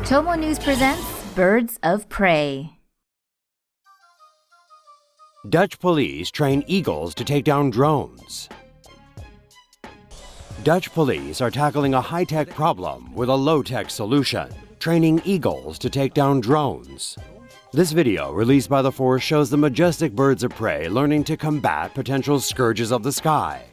TomoNews presents Birds of Prey. Dutch police train eagles to take down drones. Dutch police are tackling a high-tech problem with a low-tech solution, training eagles to take down drones. This video, released by the force, shows the majestic birds of prey learning to combat potential scourges of the sky.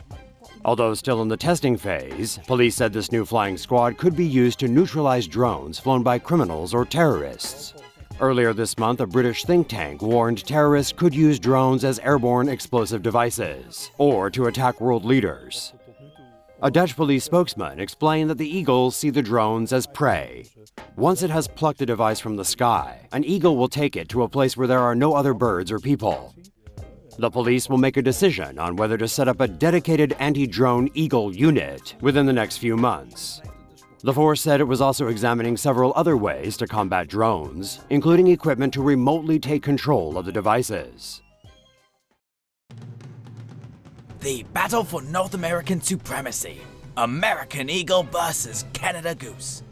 Although still in the testing phase, police said this new flying squad could be used to neutralize drones flown by criminals or terrorists. Earlier this month, a British think tank warned terrorists could use drones as airborne explosive devices, or to attack world leaders. A Dutch police spokesman explained that the eagles see the drones as prey. Once it has plucked the device from the sky, an eagle will take it to a place where there are no other birds or people. The police will make a decision on whether to set up a dedicated anti-drone eagle unit within the next few months. The force said it was also examining several other ways to combat drones, including equipment to remotely take control of the devices. The battle for North American supremacy. American Eagle versus Canada Goose.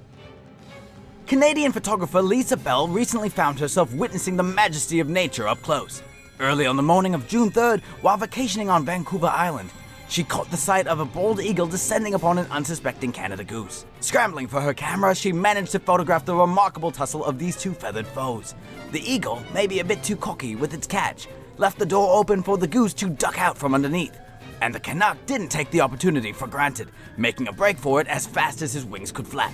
Canadian photographer Lisa Bell recently found herself witnessing the majesty of nature up close. Early on the morning of June 3rd, while vacationing on Vancouver Island, she caught the sight of a bald eagle descending upon an unsuspecting Canada goose. Scrambling for her camera, she managed to photograph the remarkable tussle of these two feathered foes. The eagle, maybe a bit too cocky with its catch, left the door open for the goose to duck out from underneath. And the Canuck didn't take the opportunity for granted, making a break for it as fast as his wings could flap.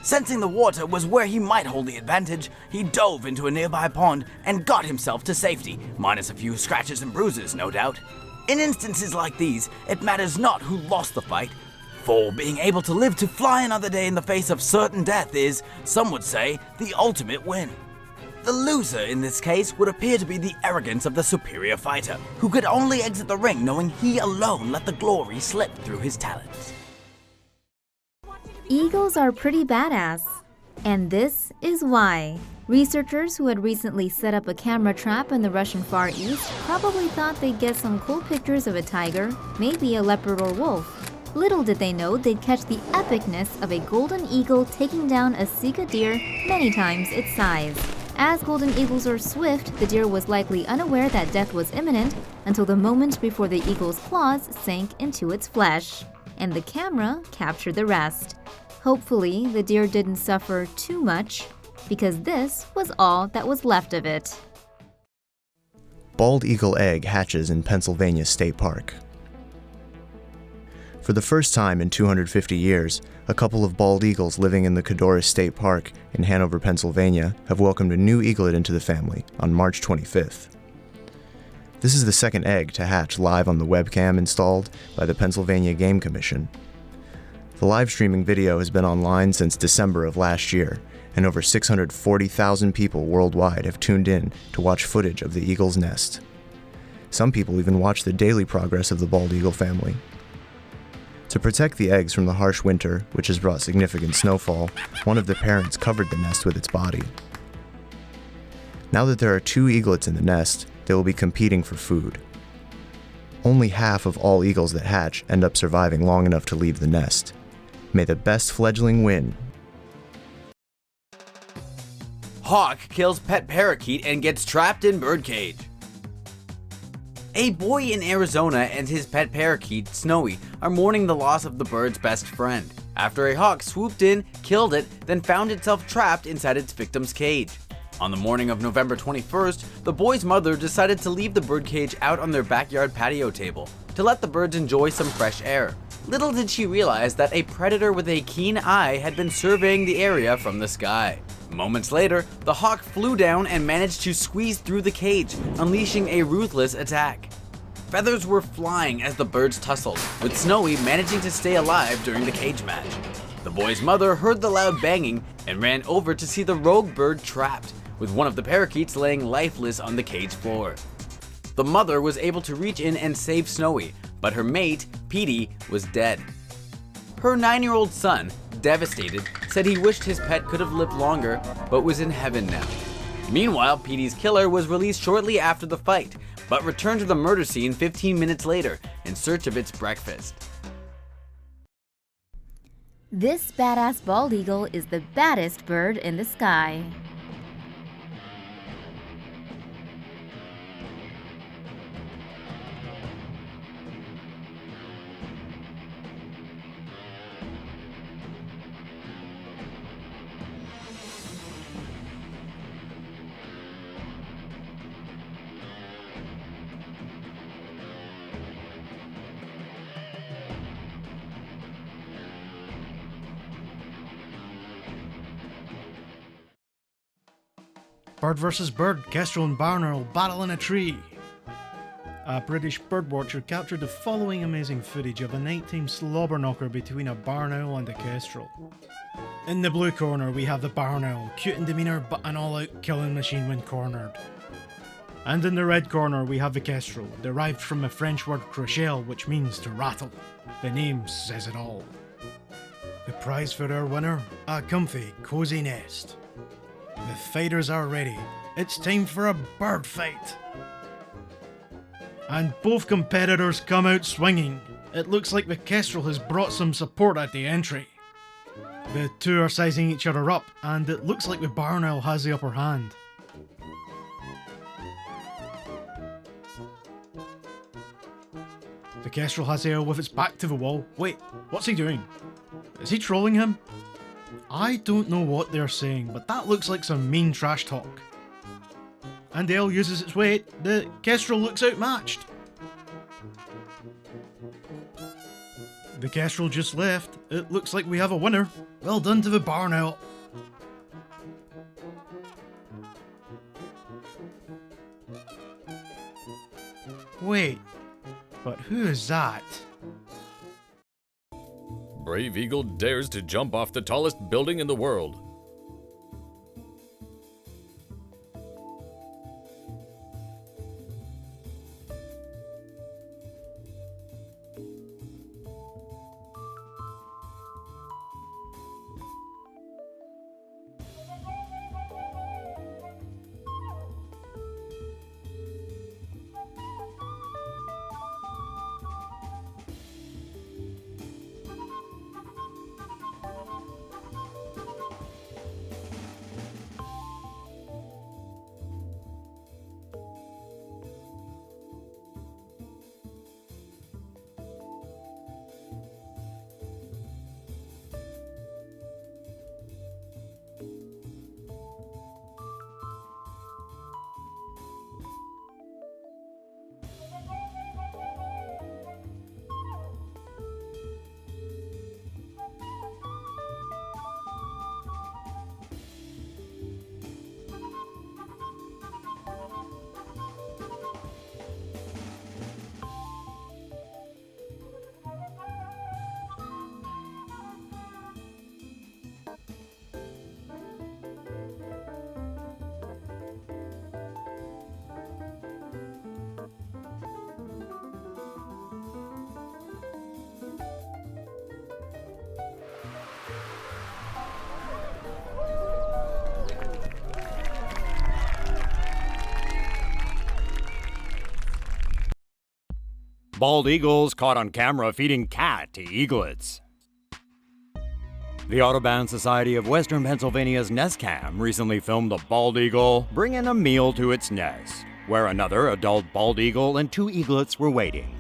Sensing the water was where he might hold the advantage, he dove into a nearby pond and got himself to safety, minus a few scratches and bruises, no doubt. In instances like these, it matters not who lost the fight, for being able to live to fly another day in the face of certain death is, some would say, the ultimate win. The loser in this case would appear to be the arrogance of the superior fighter, who could only exit the ring knowing he alone let the glory slip through his talons. Eagles are pretty badass, and this is why. Researchers who had recently set up a camera trap in the Russian Far East probably thought they'd get some cool pictures of a tiger, maybe a leopard or wolf. Little did they know they'd catch the epicness of a golden eagle taking down a sika deer many times its size. As golden eagles are swift, the deer was likely unaware that death was imminent until the moment before the eagle's claws sank into its flesh, and the camera captured the rest. Hopefully, the deer didn't suffer too much, because this was all that was left of it. Bald eagle egg hatches in Pennsylvania State Park. For the first time in 250 years, a couple of bald eagles living in the Codorus State Park in Hanover, Pennsylvania, have welcomed a new eaglet into the family on March 25th. This is the second egg to hatch live on the webcam installed by the Pennsylvania Game Commission. The live streaming video has been online since December of last year, and over 640,000 people worldwide have tuned in to watch footage of the eagle's nest. Some people even watch the daily progress of the bald eagle family. To protect the eggs from the harsh winter, which has brought significant snowfall, one of the parents covered the nest with its body. Now that there are two eaglets in the nest, they will be competing for food. Only half of all eagles that hatch end up surviving long enough to leave the nest. May the best fledgling win. Hawk kills pet parakeet and gets trapped in birdcage. A boy in Arizona and his pet parakeet, Snowy, are mourning the loss of the bird's best friend, after a hawk swooped in, killed it, then found itself trapped inside its victim's cage. On the morning of November 21st, the boy's mother decided to leave the birdcage out on their backyard patio table to let the birds enjoy some fresh air. Little did she realize that a predator with a keen eye had been surveying the area from the sky. Moments later, the hawk flew down and managed to squeeze through the cage, unleashing a ruthless attack. Feathers were flying as the birds tussled, with Snowy managing to stay alive during the cage match. The boy's mother heard the loud banging and ran over to see the rogue bird trapped, with one of the parakeets laying lifeless on the cage floor. The mother was able to reach in and save Snowy, but her mate, Petey, was dead. Her 9-year-old son, devastated, said he wished his pet could have lived longer, but was in heaven now. Meanwhile, Petey's killer was released shortly after the fight, but returned to the murder scene 15 minutes later in search of its breakfast. This badass bald eagle is the baddest bird in the sky. Bird versus bird, Kestrel and barn owl battle in a tree. A British birdwatcher captured the following amazing footage of a nighttime slobber knocker between a barn owl and a kestrel. In the blue corner we have the barn owl, cute in demeanour but an all-out killing machine when cornered. And in the red corner we have the kestrel, derived from the French word crochelle, which means to rattle. The name says it all. The prize for our winner? A comfy, cosy nest. The fighters are ready. It's time for a bird fight. And both competitors come out swinging. It looks like the kestrel has brought some support at the entry. The two are sizing each other up, and it looks like the barn owl has the upper hand. The kestrel has the owl with its back to the wall. Wait, what's he doing? Is he trolling him? I don't know what they're saying, but that looks like some mean trash talk. And the owl uses its weight. The kestrel looks outmatched. The kestrel just left. It looks like we have a winner. Well done to the barn owl. Wait, but who is that? Brave eagle dares to jump off the tallest building in the world. Bald eagles caught on camera feeding cat to eaglets. The Audubon Society of Western Pennsylvania's Nest Cam recently filmed a bald eagle bringing a meal to its nest, where another adult bald eagle and two eaglets were waiting.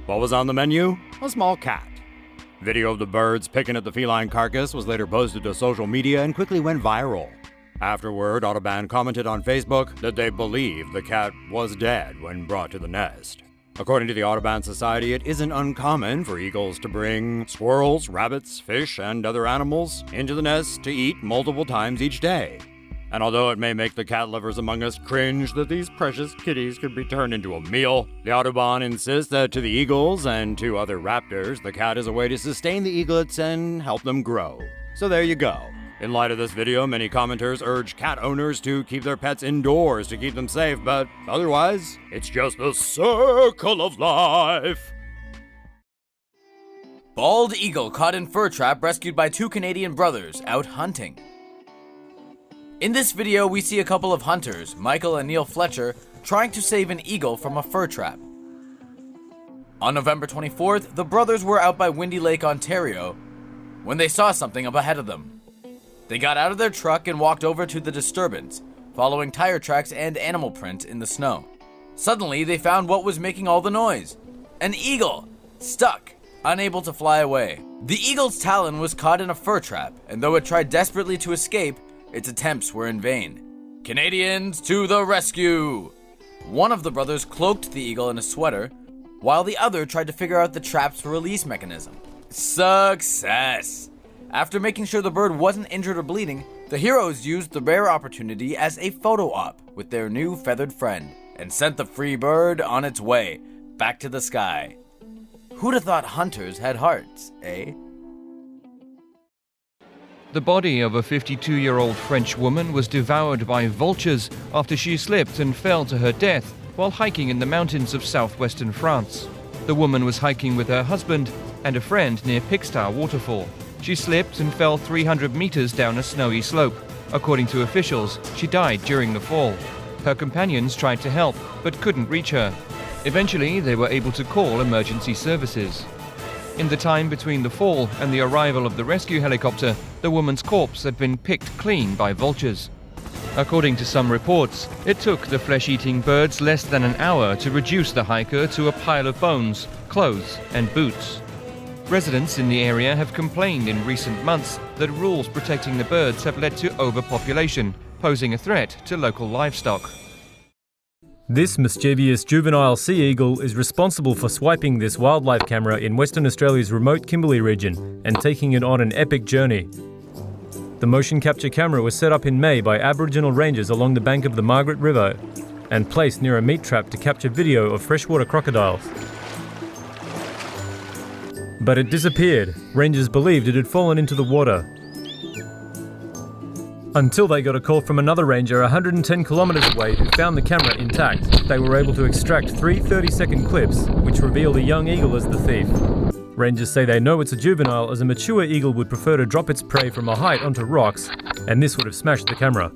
What was on the menu? A small cat. Video of the birds picking at the feline carcass was later posted to social media and quickly went viral. Afterward, Audubon commented on Facebook that they believe the cat was dead when brought to the nest. According to the Audubon Society, it isn't uncommon for eagles to bring squirrels, rabbits, fish, and other animals into the nest to eat multiple times each day. And although it may make the cat lovers among us cringe that these precious kitties could be turned into a meal, the Audubon insists that to the eagles and to other raptors, the cat is a way to sustain the eaglets and help them grow. So there you go. In light of this video, many commenters urge cat owners to keep their pets indoors to keep them safe, but otherwise, it's just the circle of life. Bald eagle caught in fur trap rescued by two Canadian brothers out hunting. In this video, we see a couple of hunters, Michael and Neil Fletcher, trying to save an eagle from a fur trap. On November 24th, the brothers were out by Windy Lake, Ontario, when they saw something up ahead of them. They got out of their truck and walked over to the disturbance, following tire tracks and animal print in the snow. Suddenly, they found what was making all the noise. An eagle, stuck, unable to fly away. The eagle's talon was caught in a fur trap, and though it tried desperately to escape, its attempts were in vain. Canadians to the rescue! One of the brothers cloaked the eagle in a sweater, while the other tried to figure out the trap's release mechanism. Success! After making sure the bird wasn't injured or bleeding, the heroes used the rare opportunity as a photo op with their new feathered friend, and sent the free bird on its way, back to the sky. Who'd have thought hunters had hearts, eh? The body of a 52-year-old French woman was devoured by vultures after she slipped and fell to her death while hiking in the mountains of southwestern France. The woman was hiking with her husband and a friend near Pixtar waterfall. She slipped and fell 300 meters down a snowy slope. According to officials, she died during the fall. Her companions tried to help, but couldn't reach her. Eventually, they were able to call emergency services. In the time between the fall and the arrival of the rescue helicopter, the woman's corpse had been picked clean by vultures. According to some reports, it took the flesh-eating birds less than an hour to reduce the hiker to a pile of bones, clothes, and boots. Residents in the area have complained in recent months that rules protecting the birds have led to overpopulation, posing a threat to local livestock. This mischievous juvenile sea eagle is responsible for swiping this wildlife camera in Western Australia's remote Kimberley region and taking it on an epic journey. The motion capture camera was set up in May by Aboriginal rangers along the bank of the Margaret River and placed near a meat trap to capture video of freshwater crocodiles. But it disappeared. Rangers believed it had fallen into the water. Until they got a call from another ranger 110 kilometers away who found the camera intact. They were able to extract 3 30-second clips, which reveal the young eagle as the thief. Rangers say they know it's a juvenile, as a mature eagle would prefer to drop its prey from a height onto rocks, and this would have smashed the camera.